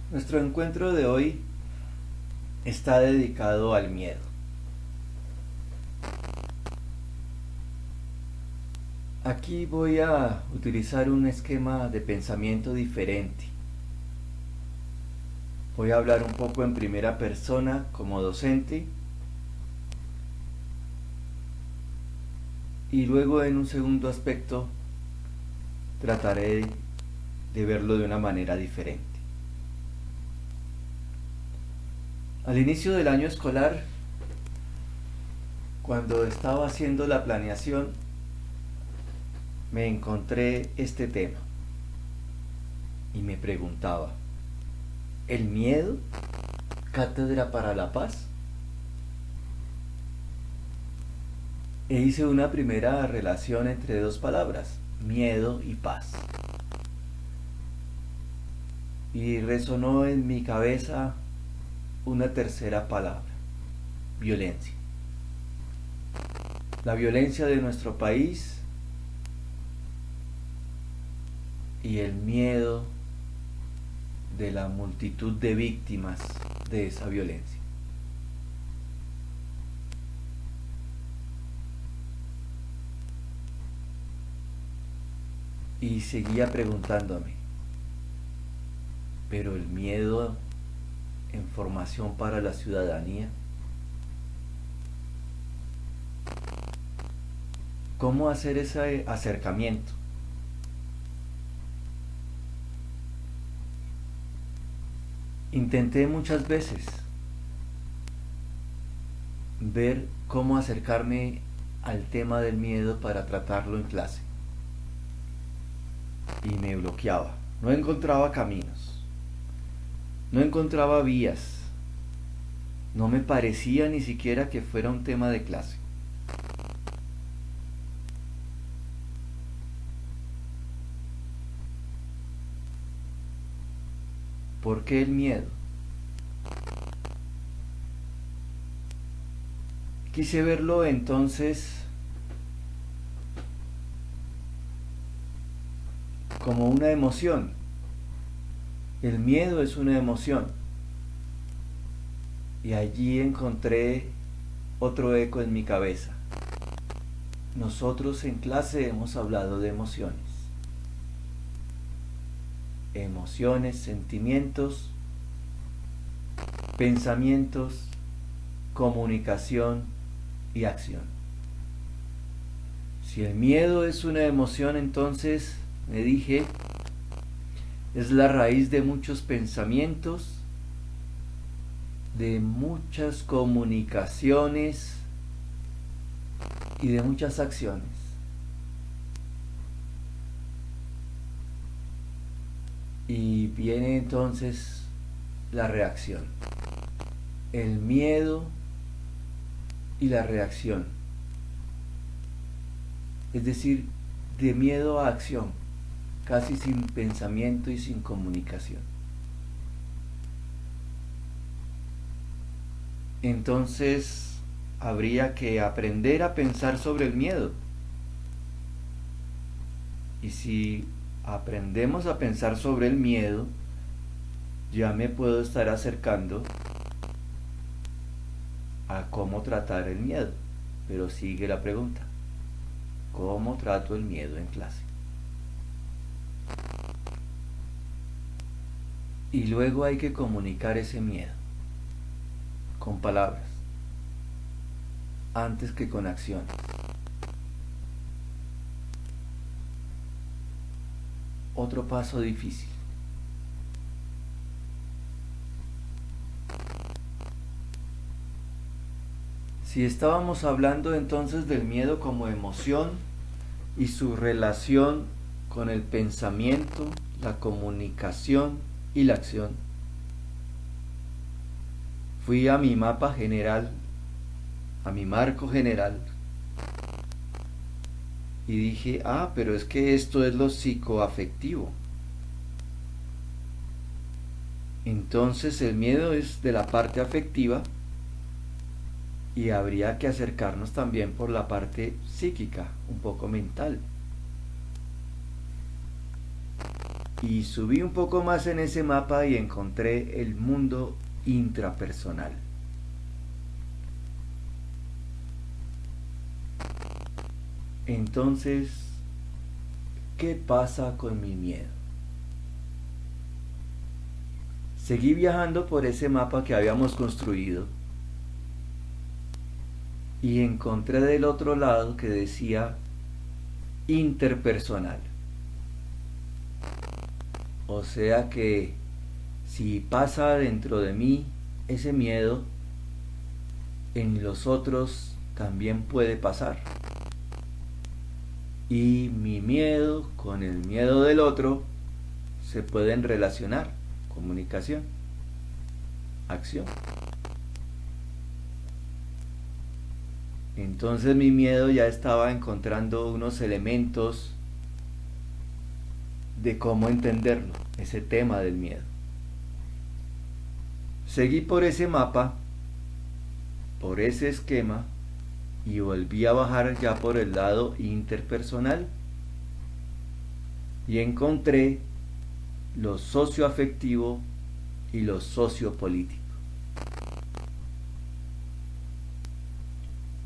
Nuestro encuentro de hoy está dedicado al miedo. Aquí voy a utilizar un esquema de pensamiento diferente. Voy a hablar un poco en primera persona como docente y luego en un segundo aspecto trataré de verlo de una manera diferente. Al inicio del año escolar, cuando estaba haciendo la planeación, me encontré este tema y me preguntaba: ¿el miedo? ¿Cátedra para la paz? E hice una primera relación entre dos palabras, miedo y paz. Y resonó en mi cabeza una tercera palabra, violencia. La violencia de nuestro país y el miedo de la multitud de víctimas de esa violencia. Y seguía preguntándome, ¿pero el miedo en formación para la ciudadanía? ¿Cómo hacer ese acercamiento? Intenté muchas veces ver cómo acercarme al tema del miedo para tratarlo en clase. Y me bloqueaba. No encontraba caminos. No encontraba vías. No me parecía ni siquiera que fuera un tema de clase. ¿Por qué el miedo? Quise verlo entonces como una emoción. El miedo es una emoción. Y allí encontré otro eco en mi cabeza. Nosotros en clase hemos hablado de emociones. Emociones, sentimientos, pensamientos, comunicación y acción. Si el miedo es una emoción, entonces, me dije, es la raíz de muchos pensamientos, de muchas comunicaciones y de muchas acciones. Y viene entonces la reacción, el miedo y la reacción, es decir, de miedo a acción, casi sin pensamiento y sin comunicación. Entonces habría que aprender a pensar sobre el miedo. Y si aprendemos a pensar sobre el miedo, ya me puedo estar acercando a cómo tratar el miedo. Pero sigue la pregunta: ¿cómo trato el miedo en clase? Y luego hay que comunicar ese miedo con palabras antes que con acciones. Otro paso difícil. Si estábamos hablando entonces del miedo como emoción y su relación con el pensamiento, la comunicación y la acción, fui a mi mapa general, a mi marco general, y dije, pero es que esto es lo psicoafectivo. Entonces el miedo es de la parte afectiva y habría que acercarnos también por la parte psíquica, un poco mental. Y subí un poco más en ese mapa y encontré el mundo intrapersonal. Entonces, ¿qué pasa con mi miedo? Seguí viajando por ese mapa que habíamos construido y encontré del otro lado que decía interpersonal. O sea que si pasa dentro de mí ese miedo, en los otros también puede pasar. Y mi miedo con el miedo del otro se pueden relacionar. Comunicación, acción. Entonces mi miedo ya estaba encontrando unos elementos de cómo entenderlo, ese tema del miedo. Seguí por ese mapa, por ese esquema, y volví a bajar ya por el lado interpersonal y encontré lo socioafectivo y lo sociopolítico.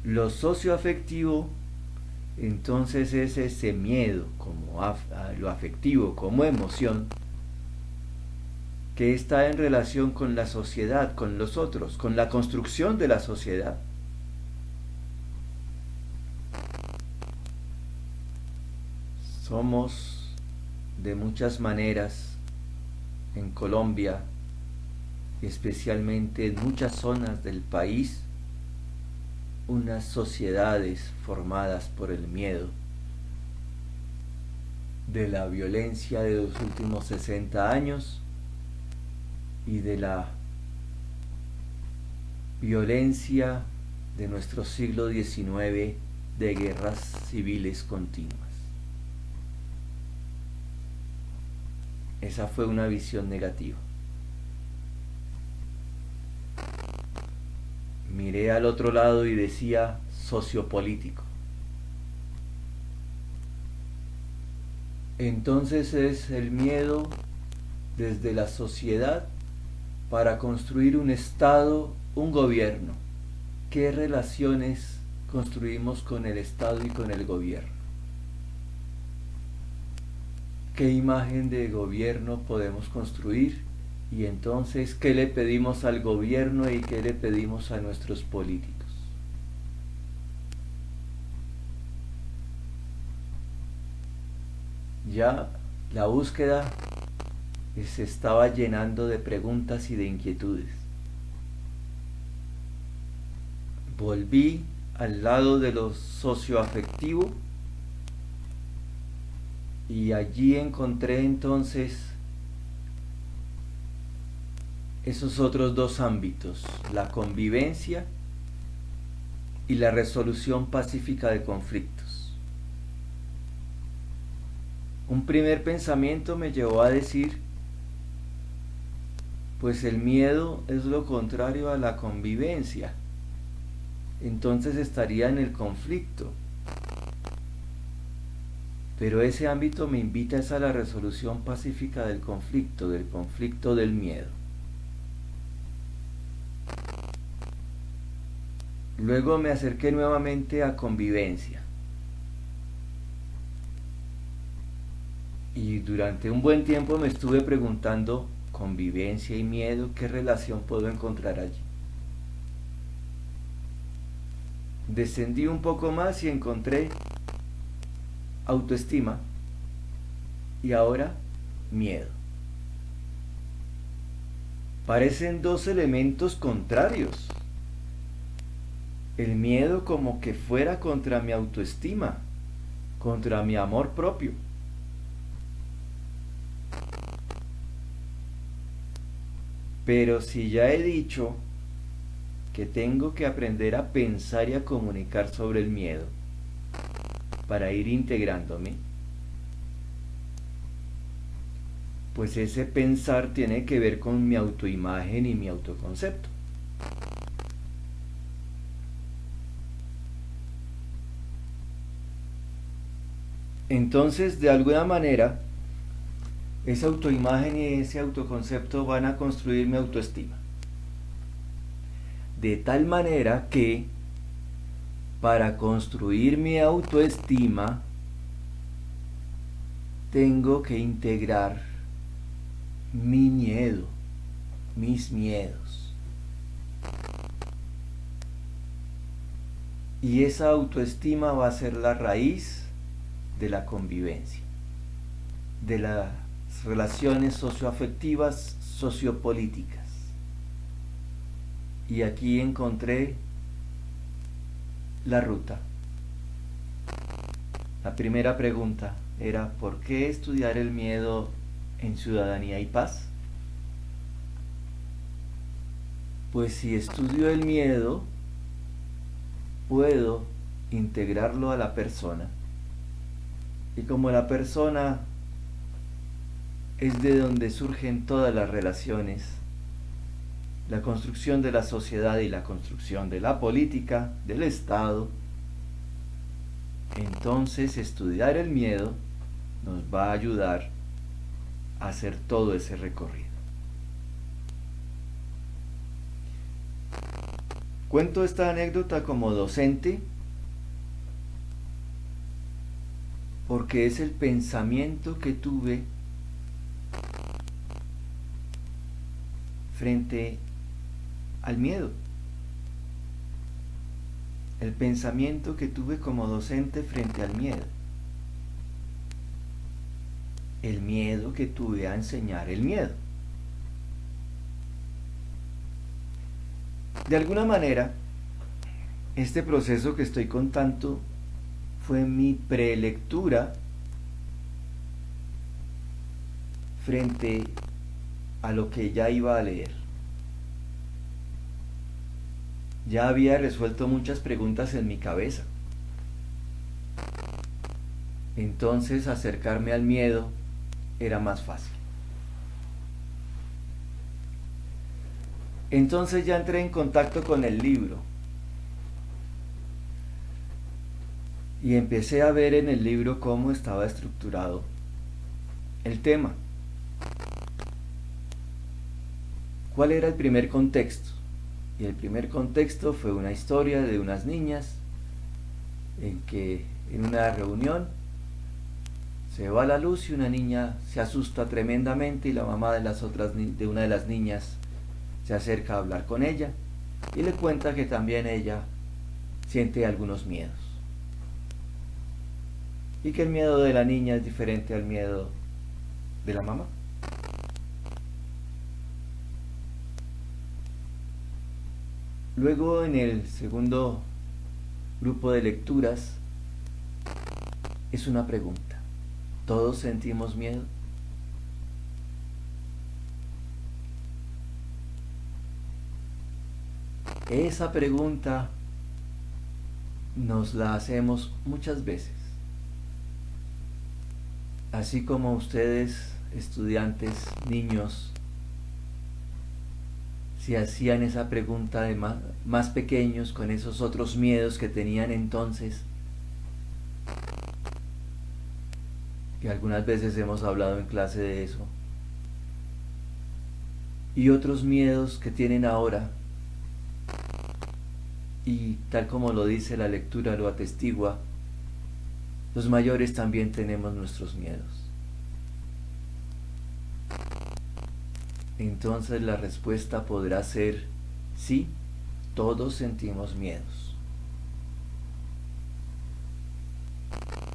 Lo socioafectivo entonces es ese miedo como lo afectivo como emoción que está en relación con la sociedad, con los otros, con la construcción de la sociedad. Somos de muchas maneras en Colombia, especialmente en muchas zonas del país, unas sociedades formadas por el miedo, de la violencia de los últimos 60 años y de la violencia de nuestro siglo XIX de guerras civiles continuas. Esa fue una visión negativa. Miré al otro lado y decía sociopolítico. Entonces es el miedo desde la sociedad para construir un Estado, un gobierno. ¿Qué relaciones construimos con el Estado y con el gobierno? ¿Qué imagen de gobierno podemos construir? Y entonces, ¿qué le pedimos al gobierno y qué le pedimos a nuestros políticos? Ya la búsqueda se estaba llenando de preguntas y de inquietudes. Volví al lado de lo socioafectivo y allí encontré entonces esos otros dos ámbitos, la convivencia y la resolución pacífica de conflictos. Un primer pensamiento me llevó a decir, pues el miedo es lo contrario a la convivencia, entonces estaría en el conflicto. Pero ese ámbito me invita a la resolución pacífica del conflicto del miedo. Luego me acerqué nuevamente a convivencia. Y durante un buen tiempo me estuve preguntando, convivencia y miedo, ¿qué relación puedo encontrar allí? Descendí un poco más y encontré autoestima y ahora miedo. Parecen dos elementos contrarios. El miedo como que fuera contra mi autoestima, contra mi amor propio. Pero si ya he dicho que tengo que aprender a pensar y a comunicar sobre el miedo para ir integrándome, pues ese pensar tiene que ver con mi autoimagen y mi autoconcepto. Entonces, de alguna manera, Esa autoimagen y ese autoconcepto van a construir mi autoestima. De tal manera que para construir mi autoestima tengo que integrar mi miedo, mis miedos. Y esa autoestima va a ser la raíz de la convivencia, de las relaciones socioafectivas, sociopolíticas. Y aquí encontré la ruta. La primera pregunta era: ¿por qué estudiar el miedo en Ciudadanía y Paz? Pues si estudio el miedo, puedo integrarlo a la persona. Y como la persona es de donde surgen todas las relaciones, la construcción de la sociedad y la construcción de la política, del Estado, entonces estudiar el miedo nos va a ayudar a hacer todo ese recorrido. Cuento esta anécdota como docente porque es el pensamiento que tuve frente al miedo. El pensamiento que tuve como docente frente al miedo. El miedo que tuve a enseñar el miedo. De alguna manera, este proceso que estoy contando fue mi prelectura frente a lo que ya iba a leer. Ya había resuelto muchas preguntas en mi cabeza. Entonces acercarme al miedo era más fácil. Entonces ya entré en contacto con el libro y empecé a ver en el libro cómo estaba estructurado el tema. ¿Cuál era el primer contexto? Y el primer contexto fue una historia de unas niñas en que en una reunión se va la luz y una niña se asusta tremendamente y la mamá de una de las niñas se acerca a hablar con ella y le cuenta que también ella siente algunos miedos y que el miedo de la niña es diferente al miedo de la mamá. Luego, en el segundo grupo de lecturas, es una pregunta: ¿todos sentimos miedo? Esa pregunta nos la hacemos muchas veces. Así como ustedes, estudiantes, niños, si hacían esa pregunta de más pequeños con esos otros miedos que tenían entonces, que algunas veces hemos hablado en clase de eso, y otros miedos que tienen ahora, y tal como lo dice la lectura, lo atestigua, los mayores también tenemos nuestros miedos. Entonces la respuesta podrá ser: sí, todos sentimos miedos.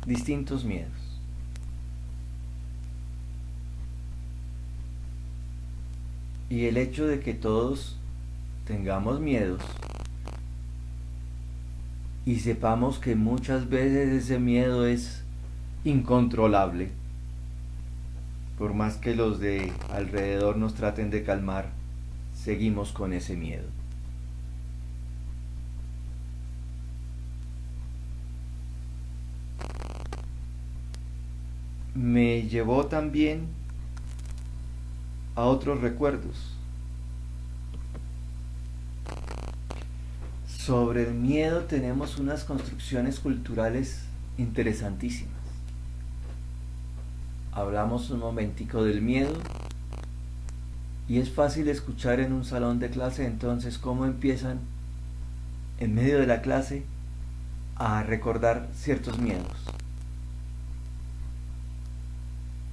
Distintos miedos. Y el hecho de que todos tengamos miedos y sepamos que muchas veces ese miedo es incontrolable, por más que los de alrededor nos traten de calmar, seguimos con ese miedo. Me llevó también a otros recuerdos. Sobre el miedo tenemos unas construcciones culturales interesantísimas. hablamos un momentico del miedo y es fácil escuchar en un salón de clase entonces cómo empiezan en medio de la clase a recordar ciertos miedos.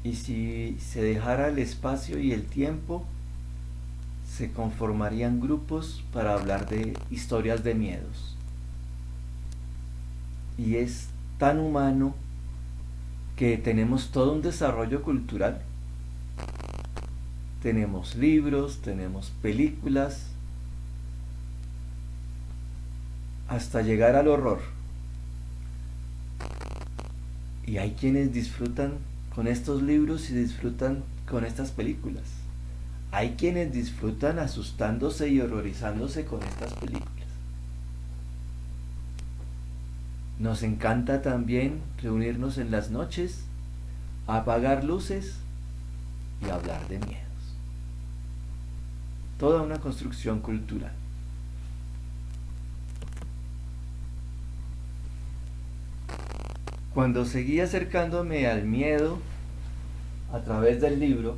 Y si se dejara el espacio y el tiempo, se conformarían grupos para hablar de historias de miedos. Y es tan humano que tenemos todo un desarrollo cultural. Tenemos libros, tenemos películas, hasta llegar al horror. Y hay quienes disfrutan con estos libros y disfrutan con estas películas. Hay quienes disfrutan asustándose y horrorizándose con estas películas. Nos encanta también reunirnos en las noches, apagar luces y hablar de miedos. Toda una construcción cultural. Cuando seguí acercándome al miedo a través del libro,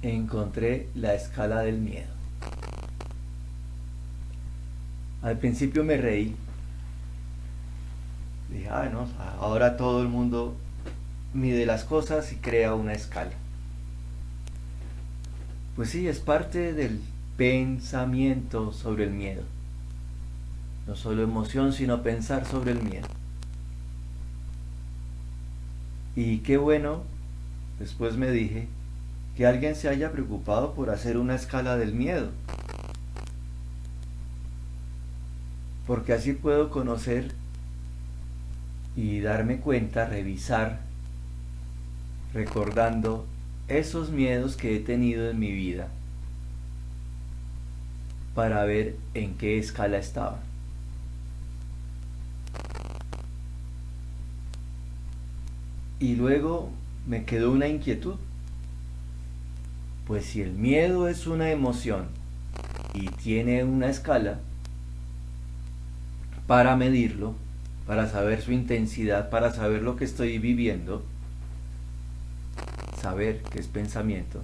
encontré la escala del miedo. Al principio me reí. Dije, no, ahora todo el mundo mide las cosas y crea una escala. Pues sí, es parte del pensamiento sobre el miedo. No solo emoción, sino pensar sobre el miedo. Y qué bueno, después me dije, que alguien se haya preocupado por hacer una escala del miedo. Porque así puedo conocer y darme cuenta, revisar, recordando esos miedos que he tenido en mi vida para ver en qué escala estaban. Y luego me quedó una inquietud. Pues si el miedo es una emoción y tiene una escala, para medirlo, para saber su intensidad, para saber lo que estoy viviendo, saber qué es pensamiento,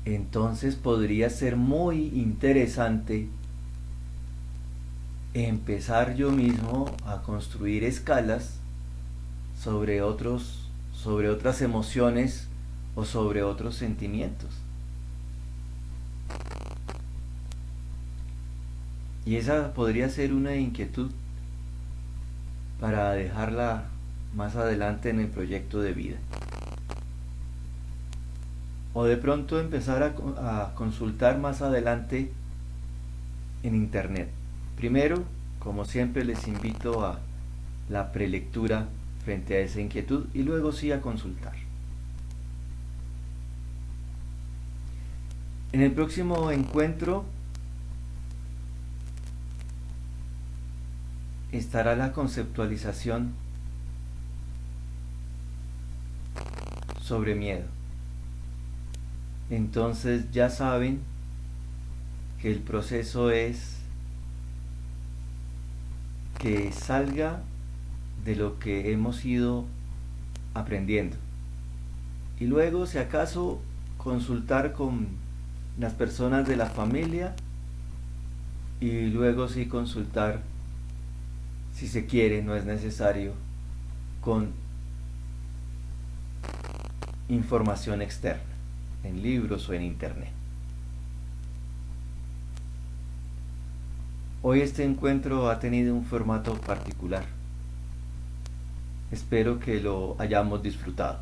entonces podría ser muy interesante empezar yo mismo a construir escalas sobre otras emociones o sobre otros sentimientos. Y esa podría ser una inquietud para dejarla más adelante en el proyecto de vida. O de pronto empezar a consultar más adelante en internet. Primero, como siempre, les invito a la prelectura frente a esa inquietud y luego sí a consultar. En el próximo encuentro estará la conceptualización sobre miedo. Entonces ya saben que el proceso es que salga de lo que hemos ido aprendiendo y luego, si acaso, consultar con las personas de la familia y luego sí consultar, si se quiere, no es necesario, con información externa, en libros o en internet. Hoy este encuentro ha tenido un formato particular. Espero que lo hayamos disfrutado.